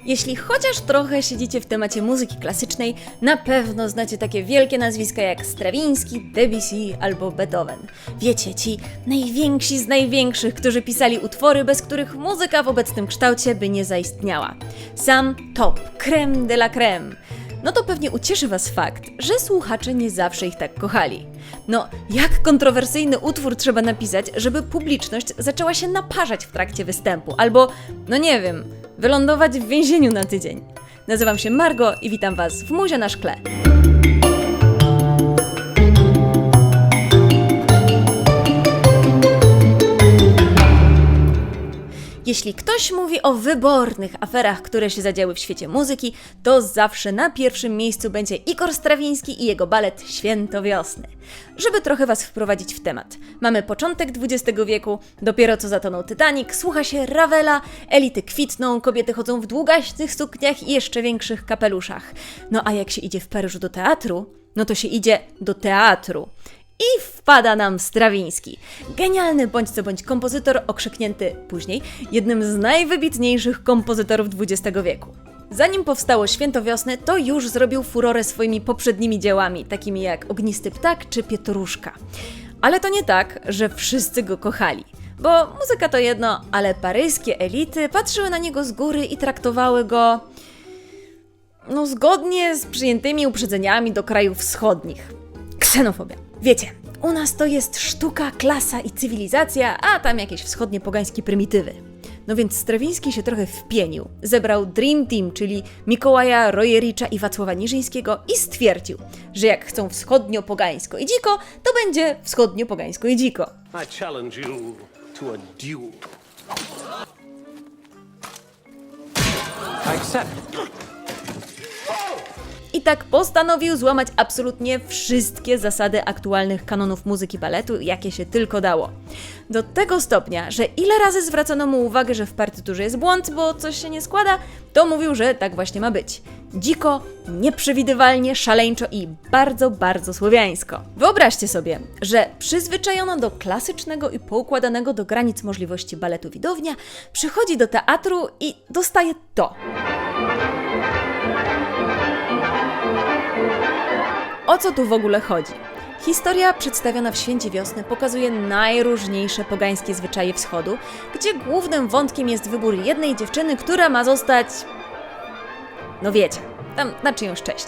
Jeśli chociaż trochę siedzicie w temacie muzyki klasycznej, na pewno znacie takie wielkie nazwiska jak Strawiński, Debussy albo Beethoven. Wiecie, ci najwięksi z największych, którzy pisali utwory, bez których muzyka w obecnym kształcie by nie zaistniała. Sam top, crème de la crème. No to pewnie ucieszy Was fakt, że słuchacze nie zawsze ich tak kochali. No, jak kontrowersyjny utwór trzeba napisać, żeby publiczność zaczęła się naparzać w trakcie występu, albo, no nie wiem, wylądować w więzieniu na tydzień. Nazywam się Margo i witam Was w Muzie na szkle. Jeśli ktoś mówi o wybornych aferach, które się zadziały w świecie muzyki, to zawsze na pierwszym miejscu będzie Igor Strawiński i jego balet Święto Wiosny. Żeby trochę Was wprowadzić w temat. Mamy początek XX wieku, dopiero co zatonął Titanic, słucha się Ravela, elity kwitną, kobiety chodzą w długaśnych sukniach i jeszcze większych kapeluszach. No a jak się idzie w Paryżu do teatru, no to się idzie do teatru. I wpada nam Strawiński. Genialny bądź co bądź kompozytor, okrzyknięty później jednym z najwybitniejszych kompozytorów XX wieku. Zanim powstało Święto Wiosny, to już zrobił furorę swoimi poprzednimi dziełami, takimi jak Ognisty Ptak czy Pietruszka. Ale to nie tak, że wszyscy go kochali. Bo muzyka to jedno, ale paryskie elity patrzyły na niego z góry i traktowały go zgodnie z przyjętymi uprzedzeniami do krajów wschodnich. Ksenofobia. Wiecie, u nas to jest sztuka, klasa i cywilizacja, a tam jakieś wschodnie pogańskie prymitywy. No więc Strawiński się trochę wpienił. Zebrał Dream Team, czyli Mikołaja Rojericza i Wacława Niżyńskiego i stwierdził, że jak chcą wschodnio-pogańsko i dziko, to będzie wschodnio-pogańsko i dziko. I challenge you to a duel. I accept. I tak postanowił złamać absolutnie wszystkie zasady aktualnych kanonów muzyki baletu, jakie się tylko dało. Do tego stopnia, że ile razy zwracano mu uwagę, że w partyturze jest błąd, bo coś się nie składa, to mówił, że tak właśnie ma być. Dziko, nieprzewidywalnie, szaleńczo i bardzo, bardzo słowiańsko. Wyobraźcie sobie, że przyzwyczajona do klasycznego i poukładanego do granic możliwości baletu widownia przychodzi do teatru i dostaje to. O co tu w ogóle chodzi? Historia przedstawiona w Święcie Wiosny pokazuje najróżniejsze pogańskie zwyczaje wschodu, gdzie głównym wątkiem jest wybór jednej dziewczyny, która ma zostać... no wiecie, tam na czyjąś cześć.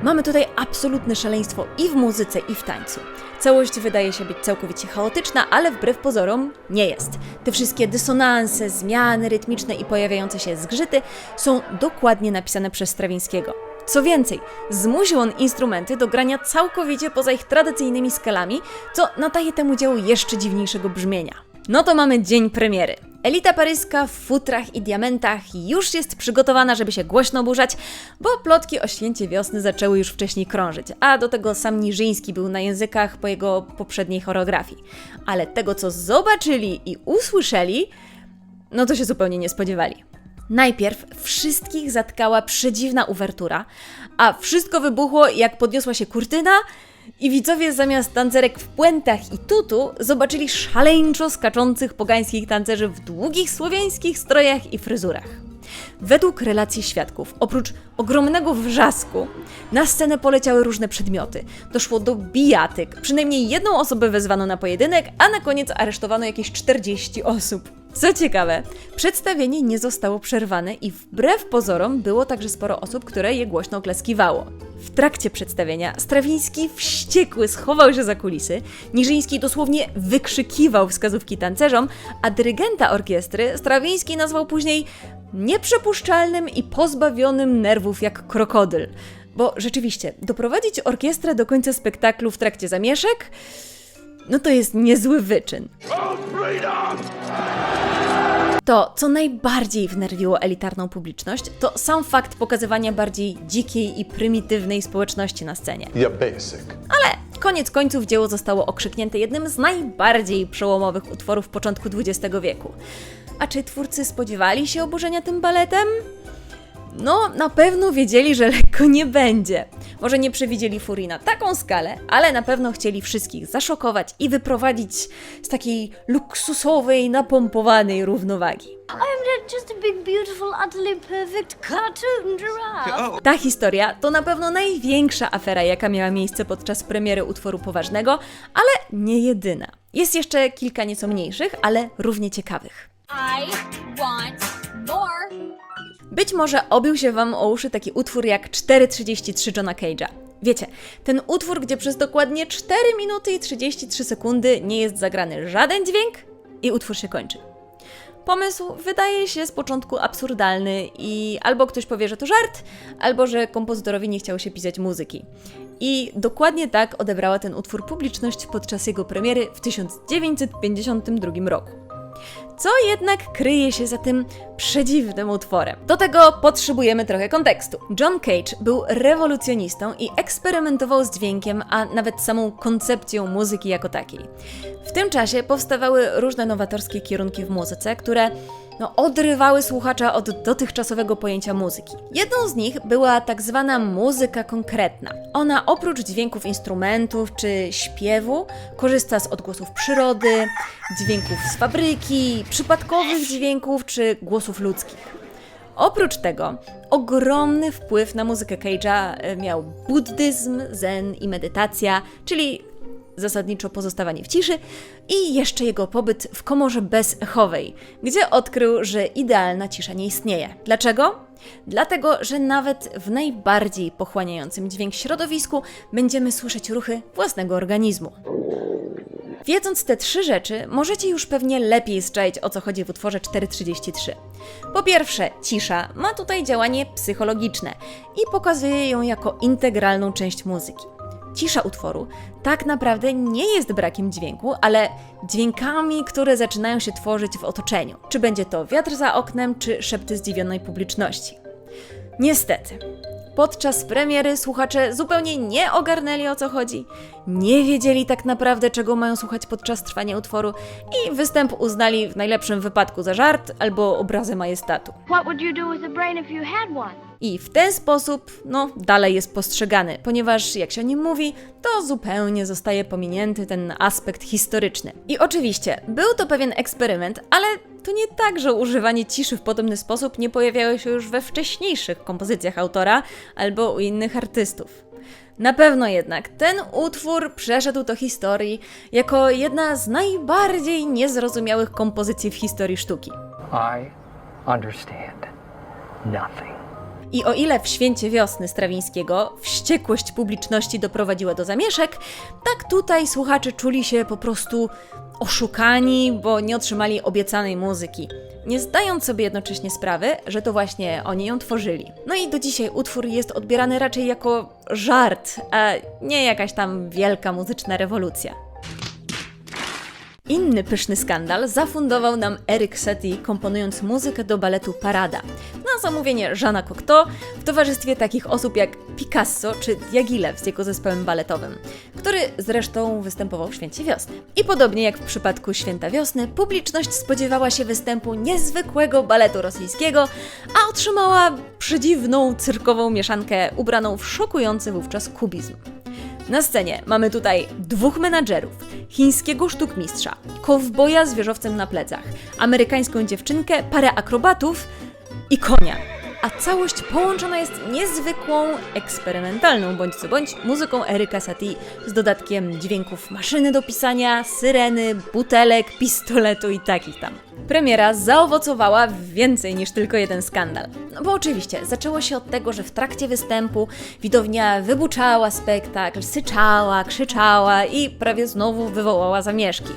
Mamy tutaj absolutne szaleństwo i w muzyce, i w tańcu. Całość wydaje się być całkowicie chaotyczna, ale wbrew pozorom nie jest. Te wszystkie dysonanse, zmiany rytmiczne i pojawiające się zgrzyty są dokładnie napisane przez Strawińskiego. Co więcej, zmusił on instrumenty do grania całkowicie poza ich tradycyjnymi skalami, co nadaje temu dziełu jeszcze dziwniejszego brzmienia. No to mamy dzień premiery. Elita paryska w futrach i diamentach już jest przygotowana, żeby się głośno burzać, bo plotki o Święcie Wiosny zaczęły już wcześniej krążyć, a do tego sam Niżyński był na językach po jego poprzedniej choreografii. Ale tego, co zobaczyli i usłyszeli, no to się zupełnie nie spodziewali. Najpierw wszystkich zatkała przedziwna uwertura, a wszystko wybuchło, jak podniosła się kurtyna i widzowie zamiast tancerek w puentach i tutu zobaczyli szaleńczo skaczących pogańskich tancerzy w długich słowiańskich strojach i fryzurach. Według relacji świadków, oprócz ogromnego wrzasku, na scenę poleciały różne przedmioty. Doszło do bijatyk, przynajmniej jedną osobę wezwano na pojedynek, a na koniec aresztowano jakieś 40 osób. Co ciekawe, przedstawienie nie zostało przerwane i wbrew pozorom było także sporo osób, które je głośno oklaskiwało. W trakcie przedstawienia Strawiński wściekły schował się za kulisy, Niżyński dosłownie wykrzykiwał wskazówki tancerzom, a dyrygenta orkiestry Strawiński nazwał później nieprzepuszczalnym i pozbawionym nerwów jak krokodyl. Bo rzeczywiście, doprowadzić orkiestrę do końca spektaklu w trakcie zamieszek? No to jest niezły wyczyn. To, co najbardziej wnerwiło elitarną publiczność, to sam fakt pokazywania bardziej dzikiej i prymitywnej społeczności na scenie. Ale koniec końców dzieło zostało okrzyknięte jednym z najbardziej przełomowych utworów początku XX wieku. A czy twórcy spodziewali się oburzenia tym baletem? No, na pewno wiedzieli, że lekko nie będzie. Może nie przewidzieli furii na taką skalę, ale na pewno chcieli wszystkich zaszokować i wyprowadzić z takiej luksusowej, napompowanej równowagi. I'm just a big, beautiful, utterly perfect cartoon giraffe. Ta historia to na pewno największa afera, jaka miała miejsce podczas premiery utworu poważnego, ale nie jedyna. Jest jeszcze kilka nieco mniejszych, ale równie ciekawych. I want more. Być może obił się Wam o uszy taki utwór jak 4:33 Johna Cage'a. Wiecie, ten utwór, gdzie przez dokładnie 4 minuty i 33 sekundy nie jest zagrany żaden dźwięk i utwór się kończy. Pomysł wydaje się z początku absurdalny i albo ktoś powie, że to żart, albo że kompozytorowi nie chciało się pisać muzyki. I dokładnie tak odebrała ten utwór publiczność podczas jego premiery w 1952 roku. Co jednak kryje się za tym przedziwnym utworem? Do tego potrzebujemy trochę kontekstu. John Cage był rewolucjonistą i eksperymentował z dźwiękiem, a nawet samą koncepcją muzyki jako takiej. W tym czasie powstawały różne nowatorskie kierunki w muzyce, które odrywały słuchacza od dotychczasowego pojęcia muzyki. Jedną z nich była tak zwana muzyka konkretna. Ona oprócz dźwięków instrumentów czy śpiewu korzysta z odgłosów przyrody, dźwięków z fabryki, przypadkowych dźwięków czy głosów ludzkich. Oprócz tego ogromny wpływ na muzykę Cage'a miał buddyzm, zen i medytacja, czyli zasadniczo pozostawanie w ciszy i jeszcze jego pobyt w komorze bezechowej, gdzie odkrył, że idealna cisza nie istnieje. Dlaczego? Dlatego, że nawet w najbardziej pochłaniającym dźwięk środowisku będziemy słyszeć ruchy własnego organizmu. Wiedząc te 3 rzeczy, możecie już pewnie lepiej zczaić, o co chodzi w utworze 4:33. Po pierwsze, cisza ma tutaj działanie psychologiczne i pokazuje ją jako integralną część muzyki. Cisza utworu tak naprawdę nie jest brakiem dźwięku, ale dźwiękami, które zaczynają się tworzyć w otoczeniu. Czy będzie to wiatr za oknem, czy szepty zdziwionej publiczności. Niestety, podczas premiery słuchacze zupełnie nie ogarnęli, o co chodzi, nie wiedzieli tak naprawdę, czego mają słuchać podczas trwania utworu i występ uznali w najlepszym wypadku za żart albo obrazę majestatu. What would you do with a brain if you had one? I w ten sposób, dalej jest postrzegany, ponieważ, jak się o nim mówi, to zupełnie zostaje pominięty ten aspekt historyczny. I oczywiście, był to pewien eksperyment, ale to nie tak, że używanie ciszy w podobny sposób nie pojawiało się już we wcześniejszych kompozycjach autora albo u innych artystów. Na pewno jednak ten utwór przeszedł do historii jako jedna z najbardziej niezrozumiałych kompozycji w historii sztuki. I understand nothing. I o ile w Święcie Wiosny Strawińskiego wściekłość publiczności doprowadziła do zamieszek, tak tutaj słuchacze czuli się po prostu oszukani, bo nie otrzymali obiecanej muzyki, nie zdając sobie jednocześnie sprawy, że to właśnie oni ją tworzyli. No i do dzisiaj utwór jest odbierany raczej jako żart, a nie jakaś tam wielka muzyczna rewolucja. Inny pyszny skandal zafundował nam Eric Satie, komponując muzykę do baletu Parada na zamówienie Jeana Cocteau w towarzystwie takich osób jak Picasso czy Diaghilev z jego zespołem baletowym, który zresztą występował w Święcie Wiosny. I podobnie jak w przypadku Święta Wiosny, publiczność spodziewała się występu niezwykłego baletu rosyjskiego, a otrzymała przedziwną cyrkową mieszankę ubraną w szokujący wówczas kubizm. Na scenie mamy tutaj 2 menadżerów, chińskiego sztukmistrza, kowboja z wieżowcem na plecach, amerykańską dziewczynkę, parę akrobatów i konia. A całość połączona jest niezwykłą, eksperymentalną bądź co bądź muzyką Erica Satie z dodatkiem dźwięków maszyny do pisania, syreny, butelek, pistoletu i takich tam. Premiera zaowocowała w więcej niż tylko jeden skandal. No bo oczywiście, zaczęło się od tego, że w trakcie występu widownia wybuczała spektakl, syczała, krzyczała i prawie znowu wywołała zamieszki.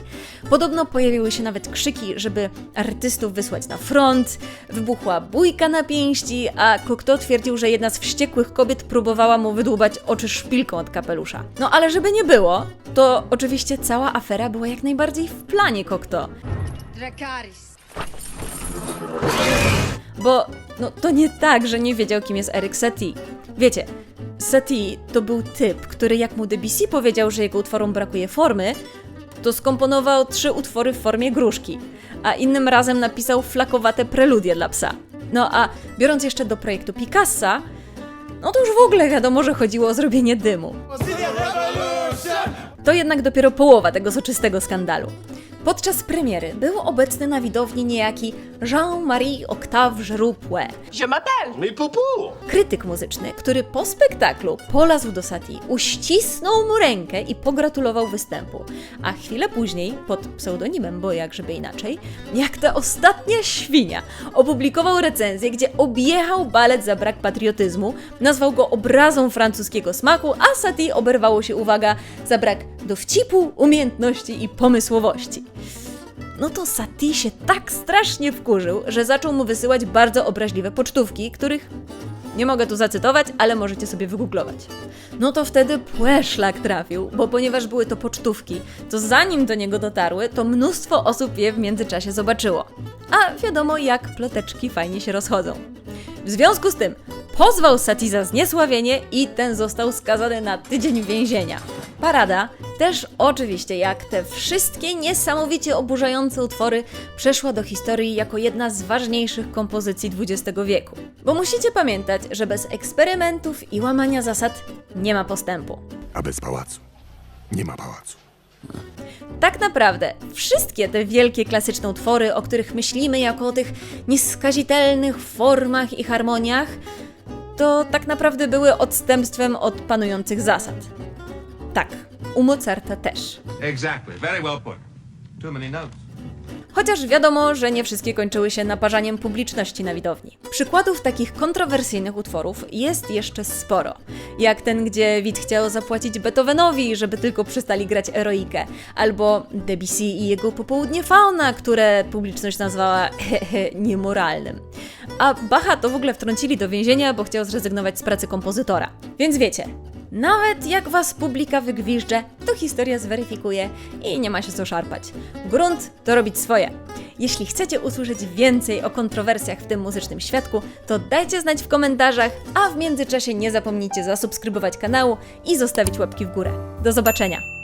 Podobno pojawiły się nawet krzyki, żeby artystów wysłać na front, wybuchła bójka na pięści, a Cocteau twierdził, że jedna z wściekłych kobiet próbowała mu wydłubać oczy szpilką od kapelusza. No ale żeby nie było, to oczywiście cała afera była jak najbardziej w planie Cocteau. Dracarys. Bo to nie tak, że nie wiedział, kim jest Eric Satie. Wiecie, Satie to był typ, który jak mu Debussy powiedział, że jego utworom brakuje formy, to skomponował 3 utwory w formie gruszki, a innym razem napisał flakowate preludie dla psa. No a biorąc jeszcze do projektu Picassa, no to już w ogóle wiadomo, że chodziło o zrobienie dymu. To jednak dopiero połowa tego soczystego skandalu. Podczas premiery był obecny na widowni niejaki Jean-Marie Octave Geroux-Pouet, Me poo-poo. krytyk muzyczny, który po spektaklu polazł do Satie, uścisnął mu rękę i pogratulował występu. A chwilę później, pod pseudonimem, bo jakżeby inaczej, jak ta ostatnia świnia, opublikował recenzję, gdzie objechał balet za brak patriotyzmu, nazwał go obrazą francuskiego smaku, a Satie oberwało się, uwaga, za brak dowcipu, umiejętności i pomysłowości. No to Satie się tak strasznie wkurzył, że zaczął mu wysyłać bardzo obraźliwe pocztówki, których nie mogę tu zacytować, ale możecie sobie wygooglować. No to wtedy Pouet szlak trafił, bo ponieważ były to pocztówki, to zanim do niego dotarły, to mnóstwo osób je w międzyczasie zobaczyło. A wiadomo, jak ploteczki fajnie się rozchodzą. W związku z tym pozwał Satie za zniesławienie i ten został skazany na tydzień więzienia. Parada też oczywiście, jak te wszystkie niesamowicie oburzające utwory, przeszła do historii jako jedna z ważniejszych kompozycji XX wieku. Bo musicie pamiętać, że bez eksperymentów i łamania zasad nie ma postępu. A bez pałacu nie ma pałacu. Tak naprawdę wszystkie te wielkie klasyczne utwory, o których myślimy jako o tych nieskazitelnych formach i harmoniach, to tak naprawdę były odstępstwem od panujących zasad. Tak, u Mozarta też. Exactly. Very well put. Too many notes. Chociaż wiadomo, że nie wszystkie kończyły się naparzaniem publiczności na widowni. Przykładów takich kontrowersyjnych utworów jest jeszcze sporo. Jak ten, gdzie Wit chciał zapłacić Beethovenowi, żeby tylko przestali grać Eroikę. Albo Debussy i jego Popołudnie Fauna, które publiczność nazwała niemoralnym. A Bacha to w ogóle wtrącili do więzienia, bo chciał zrezygnować z pracy kompozytora. Więc wiecie, nawet jak was publika wygwiżdże, to historia zweryfikuje i nie ma się co szarpać. Grunt to robić swoje. Jeśli chcecie usłyszeć więcej o kontrowersjach w tym muzycznym świadku, to dajcie znać w komentarzach, a w międzyczasie nie zapomnijcie zasubskrybować kanału i zostawić łapki w górę. Do zobaczenia!